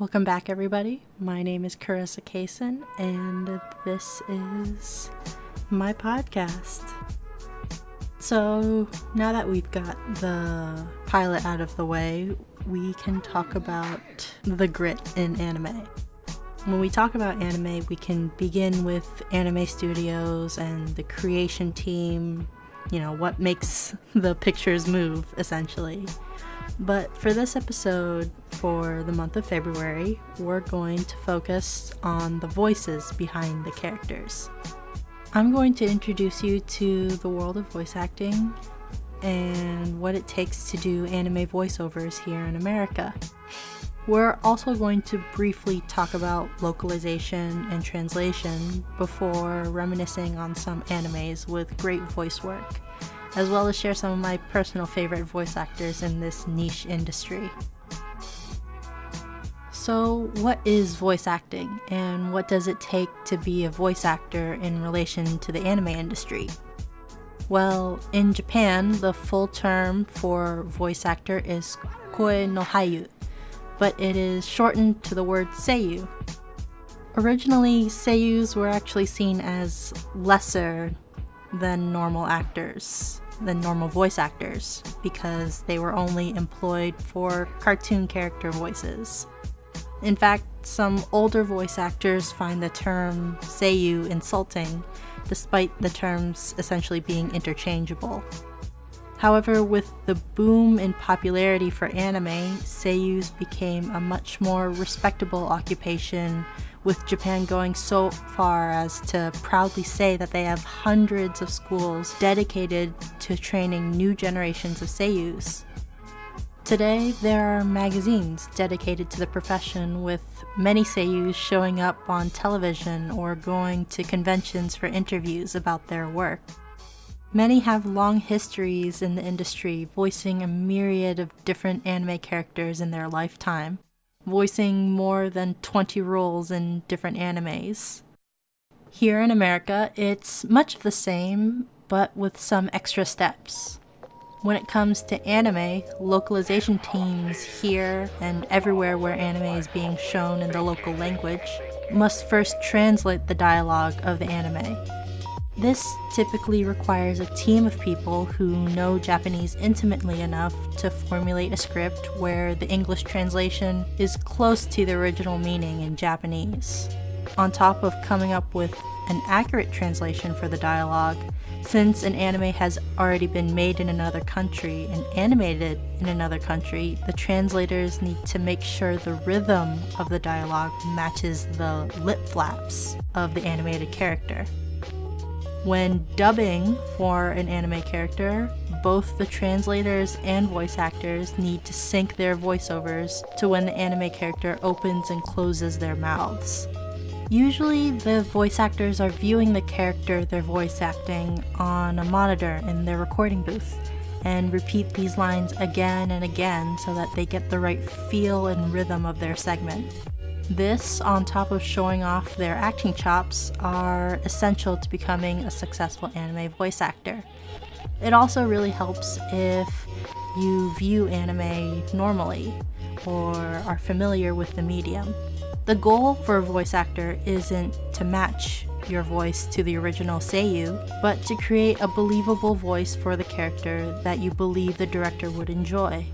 Welcome back, everybody. My name is Carissa Kaysen, and this is my podcast. So now that we've got the pilot out of the way, we can talk about the grit in anime. When we talk about anime, we can begin with anime studios and the creation team, what makes the pictures move, essentially. But for this episode, for the month of February, we're going to focus on the voices behind the characters. I'm going to introduce you to the world of voice acting and what it takes to do anime voiceovers here in America. We're also going to briefly talk about localization and translation before reminiscing on some animes with great voice work, as well as share some of my personal favorite voice actors in this niche industry. So, what is voice acting, and what does it take to be a voice actor in relation to the anime industry? Well, in Japan, the full term for voice actor is koe no haiyu, but it is shortened to the word seiyu. Originally, seiyus were actually seen as lesser than normal voice actors, because they were only employed for cartoon character voices. In fact, some older voice actors find the term seiyu insulting, despite the terms essentially being interchangeable. However, with the boom in popularity for anime, seiyus became a much more respectable occupation, with Japan going so far as to proudly say that they have hundreds of schools dedicated to training new generations of seiyus. Today, there are magazines dedicated to the profession, with many seiyus showing up on television or going to conventions for interviews about their work. Many have long histories in the industry, voicing a myriad of different anime characters in their lifetime, voicing more than 20 roles in different animes. Here in America, it's much of the same, but with some extra steps. When it comes to anime, localization teams here and everywhere where anime is being shown in the local language must first translate the dialogue of the anime. This typically requires a team of people who know Japanese intimately enough to formulate a script where the English translation is close to the original meaning in Japanese, on top of coming up with an accurate translation for the dialogue. Since an anime has already been made in another country and animated in another country, the translators need to make sure the rhythm of the dialogue matches the lip flaps of the animated character. When dubbing for an anime character, both the translators and voice actors need to sync their voiceovers to when the anime character opens and closes their mouths. Usually, the voice actors are viewing the character they're voice acting on a monitor in their recording booth, and repeat these lines again and again so that they get the right feel and rhythm of their segment. This, on top of showing off their acting chops, are essential to becoming a successful anime voice actor. It also really helps if you view anime normally or are familiar with the medium. The goal for a voice actor isn't to match your voice to the original seiyu, but to create a believable voice for the character that you believe the director would enjoy.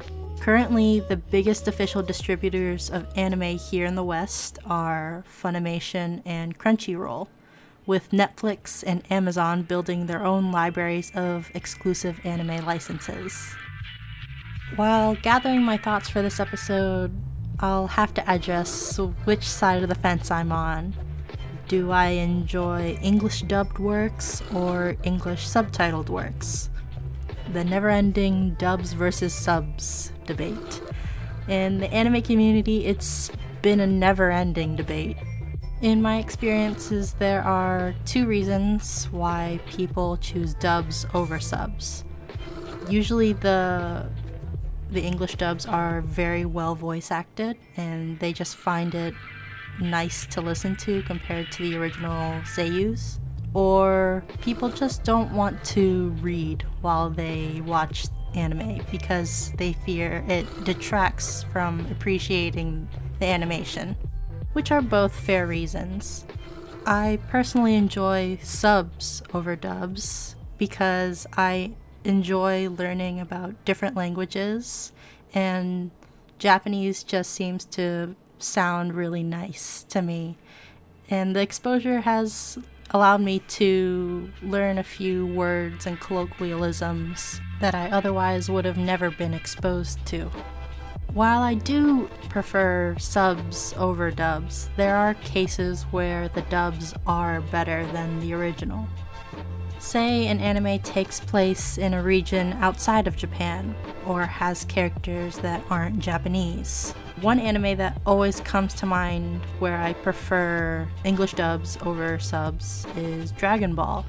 Currently, the biggest official distributors of anime here in the West are Funimation and Crunchyroll, with Netflix and Amazon building their own libraries of exclusive anime licenses. While gathering my thoughts for this episode, I'll have to address which side of the fence I'm on. Do I enjoy English dubbed works or English subtitled works? The never-ending dubs versus subs debate. In the anime community, it's been a never-ending debate. In my experiences, there are two reasons why people choose dubs over subs. Usually the English dubs are very well voice acted, and they just find it nice to listen to compared to the original seiyus. Or people just don't want to read while they watch anime because they fear it detracts from appreciating the animation, which are both fair reasons. I personally enjoy subs over dubs because I enjoy learning about different languages, and Japanese just seems to sound really nice to me. And the exposure has allowed me to learn a few words and colloquialisms that I otherwise would have never been exposed to. While I do prefer subs over dubs, there are cases where the dubs are better than the original. Say an anime takes place in a region outside of Japan, or has characters that aren't Japanese. One anime that always comes to mind where I prefer English dubs over subs is Dragon Ball.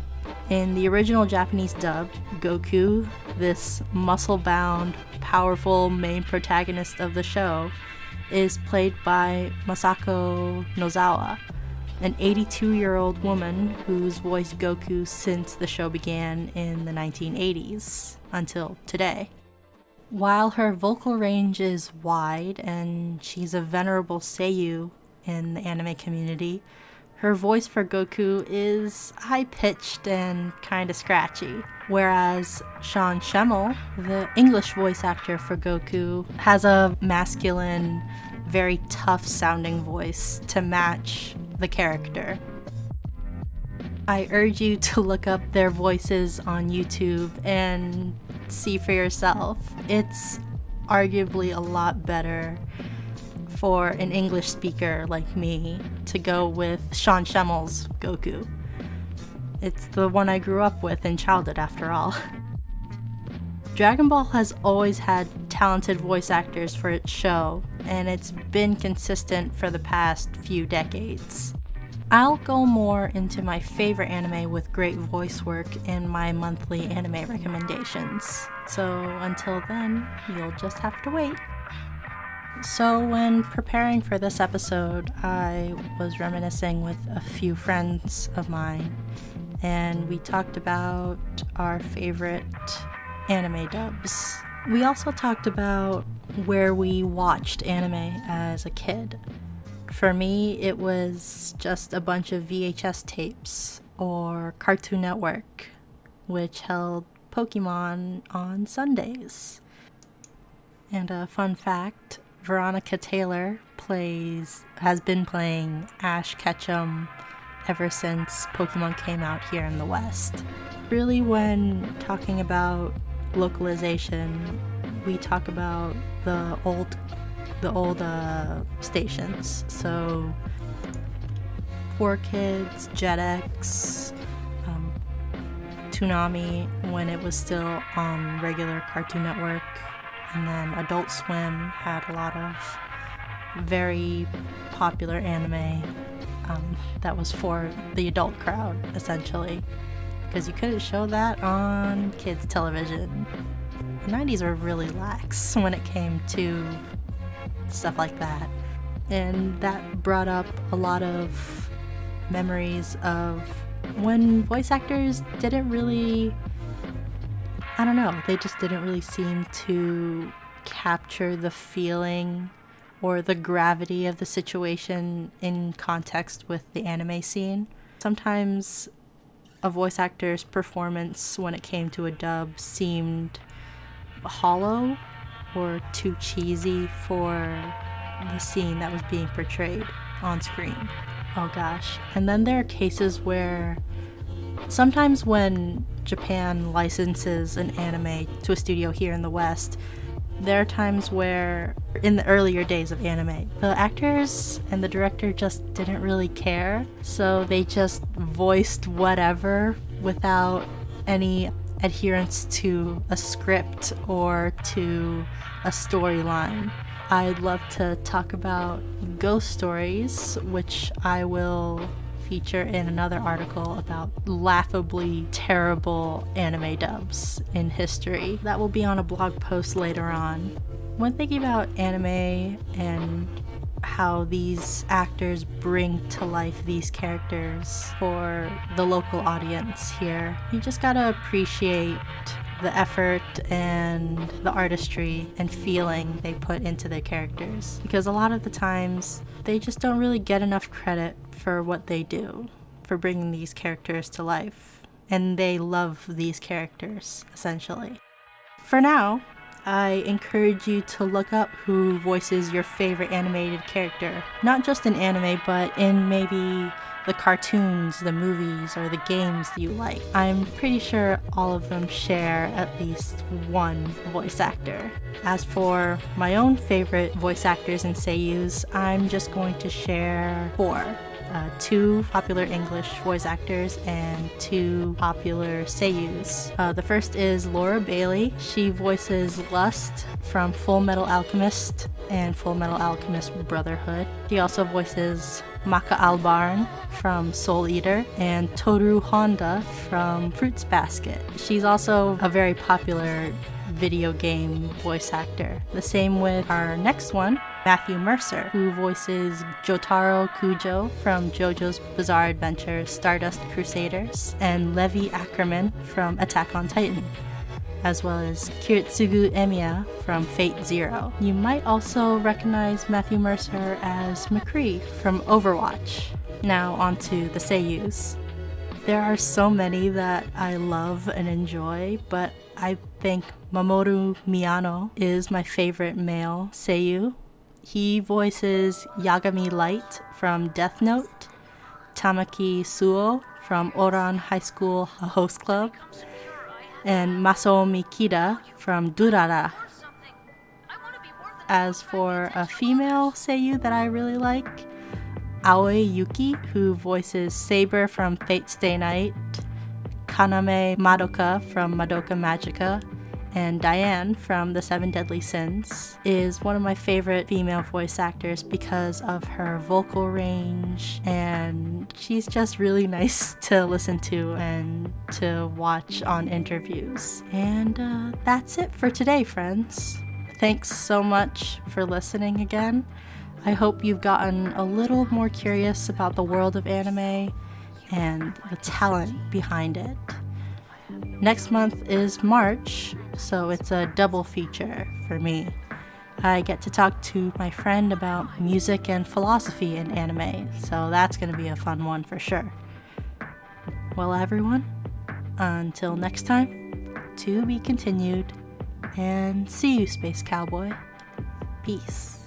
In the original Japanese dub, Goku, this muscle-bound, powerful main protagonist of the show, is played by Masako Nozawa, an 82-year-old woman who's voiced Goku since the show began in the 1980s until today. While her vocal range is wide and she's a venerable seiyuu in the anime community, her voice for Goku is high-pitched and kinda scratchy, whereas Sean Schemmel, the English voice actor for Goku, has a masculine, very tough-sounding voice to match the character. I urge you to look up their voices on YouTube and see for yourself. It's arguably a lot better for an English speaker like me to go with Sean Schemmel's Goku. It's the one I grew up with in childhood, after all. Dragon Ball has always had talented voice actors for its show, and it's been consistent for the past few decades. I'll go more into my favorite anime with great voice work in my monthly anime recommendations. So until then, you'll just have to wait. So when preparing for this episode, I was reminiscing with a few friends of mine, and we talked about our favorite anime dubs. We also talked about where we watched anime as a kid. For me, it was just a bunch of VHS tapes or Cartoon Network, which held Pokemon on Sundays. And a fun fact, Veronica Taylor has been playing Ash Ketchum ever since Pokemon came out here in the West. Really, when talking about localization, we talk about the old stations. So 4Kids, Jetix, Toonami when it was still on regular Cartoon Network, and then Adult Swim had a lot of very popular anime that was for the adult crowd, essentially, because you couldn't show that on kids' television. The 90s were really lax when it came to stuff like that, and that brought up a lot of memories of when voice actors didn't really, they just didn't really seem to capture the feeling or the gravity of the situation in context with the anime scene. Sometimes a voice actor's performance when it came to a dub seemed hollow or too cheesy for the scene that was being portrayed on screen. Oh gosh. And then there are cases where sometimes when Japan licenses an anime to a studio here in the West, there are times where, in the earlier days of anime, the actors and the director just didn't really care, so they just voiced whatever without any adherence to a script or to a storyline. I'd love to talk about ghost stories, which I will feature in another article about laughably terrible anime dubs in history. That will be on a blog post later on. When thinking about anime and how these actors bring to life these characters for the local audience here, you just gotta appreciate the effort and the artistry and feeling they put into their characters. Because a lot of the times, they just don't really get enough credit for what they do, for bringing these characters to life. And they love these characters, essentially. For now, I encourage you to look up who voices your favorite animated character. Not just in anime, but in maybe the cartoons, the movies, or the games you like. I'm pretty sure all of them share at least one voice actor. As for my own favorite voice actors and seiyus, I'm just going to share 4. 2 popular English voice actors and 2 popular seiyus. The first is Laura Bailey. She voices Lust from Full Metal Alchemist and Full Metal Alchemist Brotherhood. She also voices Maka Albarn from Soul Eater and Toru Honda from Fruits Basket. She's also a very popular video game voice actor. The same with our next one, Matthew Mercer, who voices Jotaro Kujo from JoJo's Bizarre Adventure Stardust Crusaders, and Levi Ackerman from Attack on Titan, as well as Kiritsugu Emiya from Fate Zero. You might also recognize Matthew Mercer as McCree from Overwatch. Now onto the seiyus. There are so many that I love and enjoy, but I think Mamoru Miyano is my favorite male seiyu. He voices Yagami Light from Death Note, Tamaki Suo from Oran High School Host Club, and Masao Mikita from Durara. As for a female seiyu that I really like, Aoi Yuki, who voices Saber from Fate Stay Night, Kaname Madoka from Madoka Magica, and Diane from The Seven Deadly Sins, is one of my favorite female voice actors because of her vocal range, and she's just really nice to listen to and to watch on interviews. And that's it for today, friends. Thanks so much for listening again. I hope you've gotten a little more curious about the world of anime and the talent behind it. Next month is March, so it's a double feature for me. I get to talk to my friend about music and philosophy in anime, so that's going to be a fun one for sure. Well, everyone, until next time, to be continued, and see you, Space Cowboy. Peace.